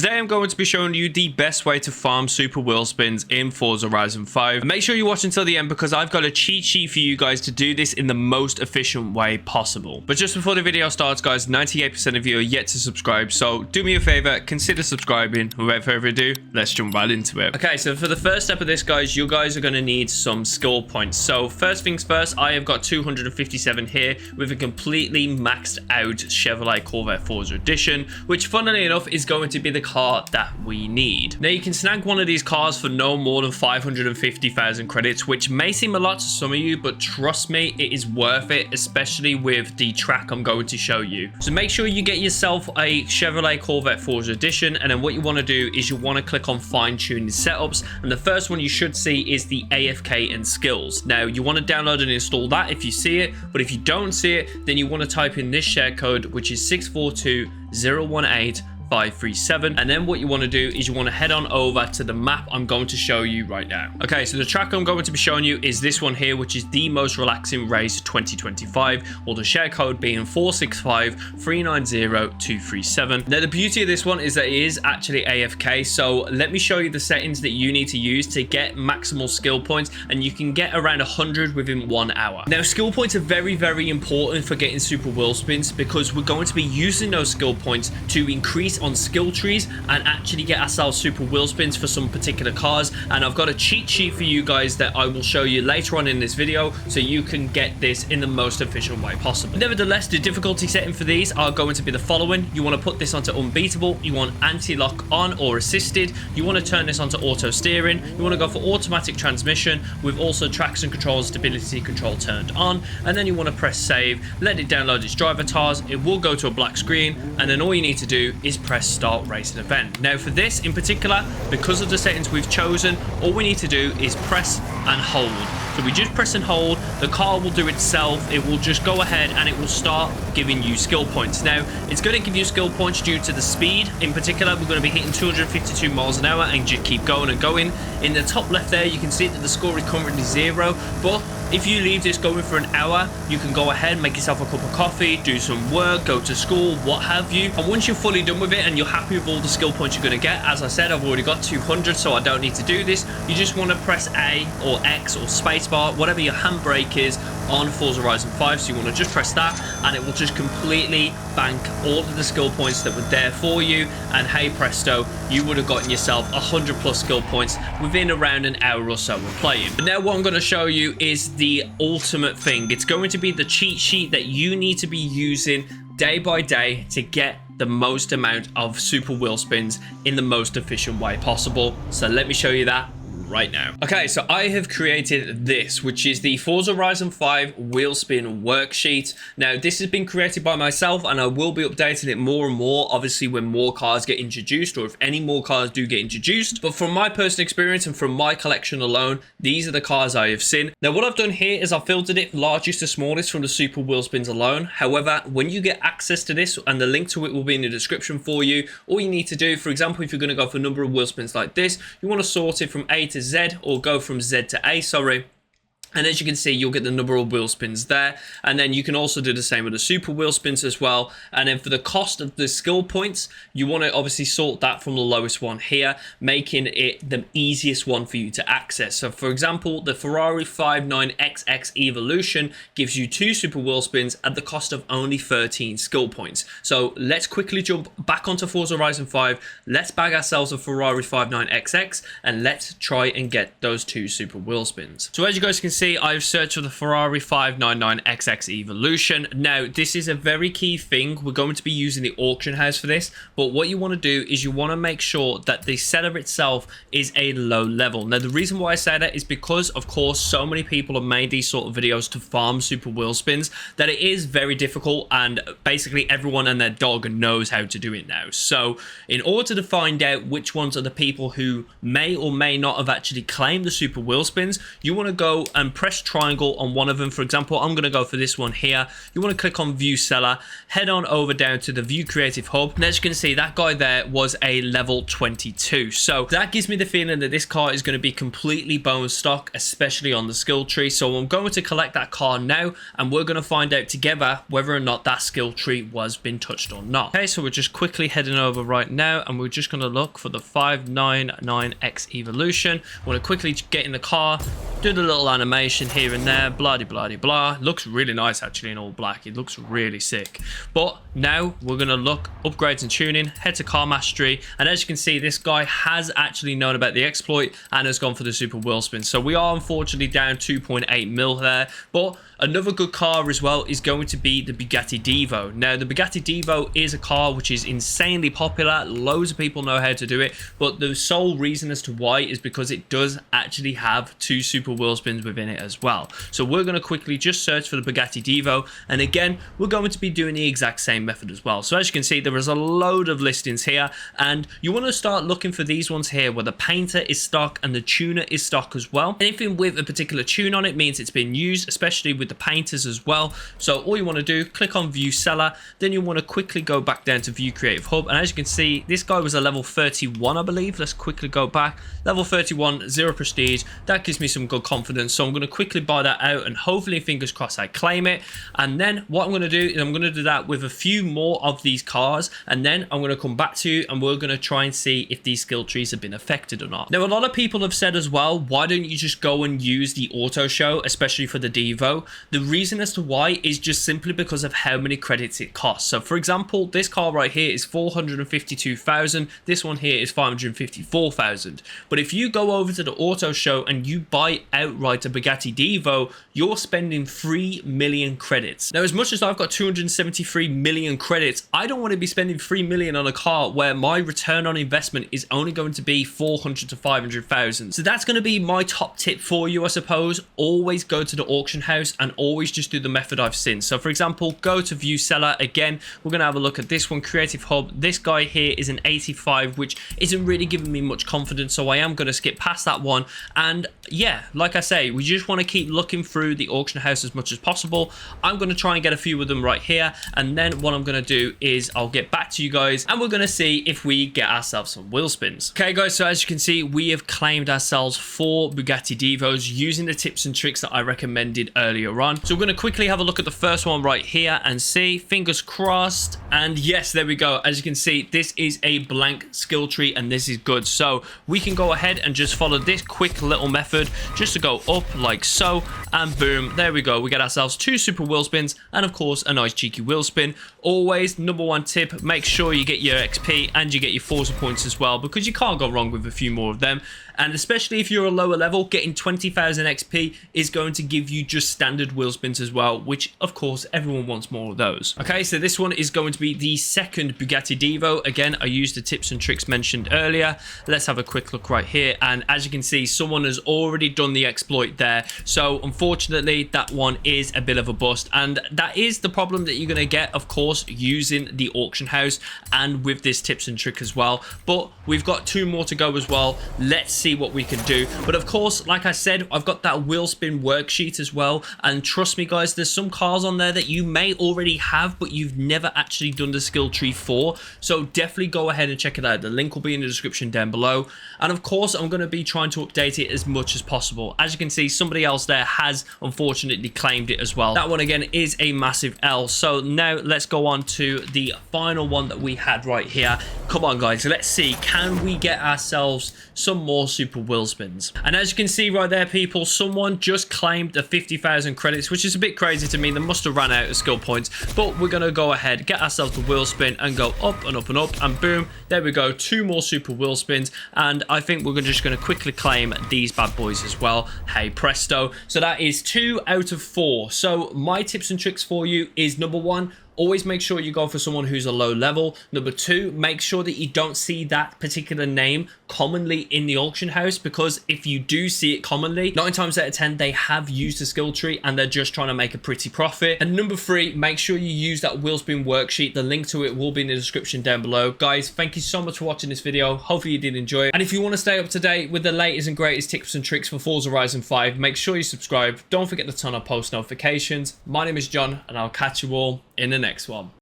Today I'm going to be showing you the best way to farm super wheel spins in Forza Horizon 5. Make sure you watch until the end because I've got a cheat sheet for you guys to do this in the most efficient way possible. But just before the video starts, guys, 98% of you are yet to subscribe, so do me a favor, consider subscribing. Without further ado, let's jump right into it. Okay, so for the first step of this, guys, you guys are going to need some skill points. So first things first, I have got 257 here with a completely maxed out Chevrolet Corvette Forza Edition, which funnily enough is going to be the car that we need. Now you can snag one of these cars for no more than 550,000 credits, which may seem a lot to some of you, but trust me, it is worth it, especially with the track I'm going to show you. So make sure you get yourself a Chevrolet Corvette Forza Edition, and then what you want to do is you want to click on fine tuning setups, and the first one you should see is the AFK and skills. Now you want to download and install that if you see it, but if you don't see it, then you want to type in this share code, which is 642018 537, and then what you want to do is you want to head on over to the map I'm going to show you right now. Okay, so the track I'm going to be showing you is this one here, which is the Most Relaxing Race 2025, or the share code being 465390237. Now the beauty of this one is that it is actually AFK, so let me show you the settings that you need to use to get maximal skill points, and you can get around 100 within 1 hour. Now skill points are very important for getting super wheel spins, because we're going to be using those skill points to increase on skill trees and actually get ourselves super wheel spins for some particular cars. And I've got a cheat sheet for you guys that I will show you later on in this video, so you can get this in the most efficient way possible. Nevertheless, the difficulty setting for these are going to be the following. You want to put this onto unbeatable, you want anti-lock on or assisted, you want to turn this onto auto steering, you want to go for automatic transmission with also traction control and stability control turned on, and then you want to press save, let it download its driver tars, it will go to a black screen, and then all you need to do is press start racing event. Now for this in particular, because of the settings we've chosen, all we need to do is press and hold. So we just press and hold, the car will do itself, it will just go ahead and it will start giving you skill points. Now it's going to give you skill points due to the speed. In particular, we're going to be hitting 252 miles an hour and just keep going and going. In the top left there, you can see that the score is currently 0, but if you leave this going for an hour, you can go ahead, make yourself a cup of coffee, do some work, go to school, what have you. And once you're fully done with it and you're happy with all the skill points you're going to get, as I said, I've already got 200, so I don't need to do this. You just want to press A or X or spacebar, whatever your handbrake is on Forza Horizon 5. So you want to just press that and it will just completely bank all of the skill points that were there for you. And hey presto, you would have gotten yourself 100 plus skill points within around an hour or so of playing. But now what I'm going to show you is the ultimate thing. It's going to be the cheat sheet that you need to be using day by day to get the most amount of super wheel spins in the most efficient way possible. So let me show you that right now. Okay, so I have created this, which is the Forza Horizon 5 wheel spin worksheet. Now this has been created by myself and I will be updating it more and more, obviously when more cars get introduced, or if any more cars do get introduced. But from my personal experience and from my collection alone, these are the cars I have seen. Now what I've done here is I've filtered it largest to smallest from the super wheel spins alone. However, when you get access to this, and the link to it will be in the description for you, all you need to do, for example, if you're going to go for a number of wheel spins like this, you want to sort it from A to Z, or go from Z to A, sorry. And as you can see, you'll get the number of wheel spins there. And then you can also do the same with the super wheel spins as well. And then for the cost of the skill points, you want to obviously sort that from the lowest one here, making it the easiest one for you to access. So for example, the Ferrari 59XX Evolution gives you 2 super wheel spins at the cost of only 13 skill points. So let's quickly jump back onto Forza Horizon 5. Let's bag ourselves a Ferrari 59XX and let's try and get those 2 super wheel spins. So as you guys can see, I've searched for the Ferrari 599XX Evolution. Now, this is a very key thing. We're going to be using the auction house for this, but what you want to do is you want to make sure that the seller itself is a low level. Now, the reason why I say that is because, of course, so many people have made these sort of videos to farm super wheel spins that it is very difficult, and basically everyone and their dog knows how to do it now. So, in order to find out which ones are the people who may or may not have actually claimed the super wheel spins, you want to go and and press triangle on one of them. For example, I'm going to go for this one here. You want to click on view seller, head on over down to the view creative hub, and as you can see, that guy there was a level 22. So that gives me the feeling that this car is going to be completely bone stock, especially on the skill tree. So I'm going to collect that car now, and we're going to find out together whether or not that skill tree was been touched or not. Okay, so we're just quickly heading over right now, and we're just going to look for the 599X evolution. I want to quickly get in the car, do the little animation here and there, blah de blah de blah. Looks really nice actually in all black. It looks really sick. But now we're going to look upgrades and tuning, head to car mastery, and as you can see, this guy has actually known about the exploit and has gone for the super Wheelspin. So we are unfortunately down 2.8 mil there, but another good car as well is going to be the Bugatti Divo. Now, the Bugatti Divo is a car which is insanely popular. Loads of people know how to do it, but the sole reason as to why is because it does actually have 2 super Wheelspins within it as well. So we're going to quickly just search for the Bugatti Divo, and again, we're going to be doing the exact same method as well. So as you can see, there is a load of listings here, and you want to start looking for these ones here where the painter is stock and the tuner is stock as well. Anything with a particular tune on it means it's been used, especially with the painters as well. So all you want to do, click on view seller, then you want to quickly go back down to view creative hub, and as you can see, this guy was a level 31, I believe. Let's quickly go back. Level 31, 0 prestige. That gives me some good confidence, so I'm going to quickly buy that out, and hopefully, fingers crossed, I claim it. And then what I'm going to do is I'm going to do that with a few more of these cars, and then I'm going to come back to you and we're going to try and see if these skill trees have been affected or not. Now, a lot of people have said as well, why don't you just go and use the auto show, especially for the Divo? The reason as to why is just simply because of how many credits it costs. So for example, this car right here is 452,000. This one here is 554,000. But if you go over to the auto show and you buy outright a Bugatti Divo, you're spending 3 million credits. Now, as much as I've got 273 million credits, I don't want to be spending 3 million on a car where my return on investment is only going to be 400 to 500,000. So that's going to be my top tip for you, I suppose. Always go to the auction house and always just do the method I've seen. So for example, go to view seller. Again, we're going to have a look at this one, creative hub. This guy here is an 85, which isn't really giving me much confidence, so I am going to skip past that one. And yeah, like I say, we just want to keep looking through the auction house as much as possible. I'm going to try and get a few of them right here, and then what I'm going to do is I'll get back to you guys and we're going to see if we get ourselves some wheel spins. Okay guys, so as you can see, we have claimed ourselves 4 Bugatti Divos using the tips and tricks that I recommended earlier on. So we're going to quickly have a look at the first one right here and see, fingers crossed, and yes, there we go. As you can see, this is a blank skill tree and this is good. So we can go ahead and just follow this quick little method just to go up like so, and boom, there we go. We get ourselves 2 super wheel spins and of course a nice cheeky wheel spin. Always number 1 tip, make sure you get your XP and you get your Forza points as well, because you can't go wrong with a few more of them. And especially if you're a lower level, getting 20,000 XP is going to give you just standard wheel spins as well, which of course everyone wants more of those. Okay, so this one is going to be the second Bugatti Divo. Again, I used the tips and tricks mentioned earlier. Let's have a quick look right here, and as you can see, someone has already done the exploit there. So unfortunately, that one is a bit of a bust, and that is the problem that you're going to get, of course, using the auction house and with this tips and trick as well. But we've got 2 more to go as well. Let's see what we can do. But of course, like I said, I've got that wheel spin worksheet as well, and trust me guys, there's some cars on there that you may already have but you've never actually done the skill tree for, so definitely go ahead and check it out. The link will be in the description down below, and of course I'm going to be trying to update it as much as possible. As you can see, somebody else there has unfortunately claimed it as well. That one again is a massive L. So now let's go on to the final one that we had right here. Come on guys, let's see, can we get ourselves some more super wheel spins? And as you can see right there, people, someone just claimed the 50,000 credits, which is a bit crazy to me. They must have ran out of skill points, but we're going to go ahead, get ourselves the wheel spin and go up and up and up, and boom, there we go, 2 more super wheel spins. And I think we're just going to quickly claim these bad boys as well. Hey presto. So that is 2 out of 4. So my tips and tricks for you is number 1, always make sure you go for someone who's a low level. Number two, make sure that you don't see that particular name commonly in the auction house, because if you do see it commonly, 9 times out of 10 they have used a skill tree and they're just trying to make a pretty profit. And number three, make sure you use that Wheelspin worksheet. The link to it will be in the description down below. Guys, thank you so much for watching this video. Hopefully you did enjoy it, and if you want to stay up to date with the latest and greatest tips and tricks for Forza Horizon 5, make sure you subscribe. Don't forget to turn on post notifications. My name is John, and I'll catch you all in the next one.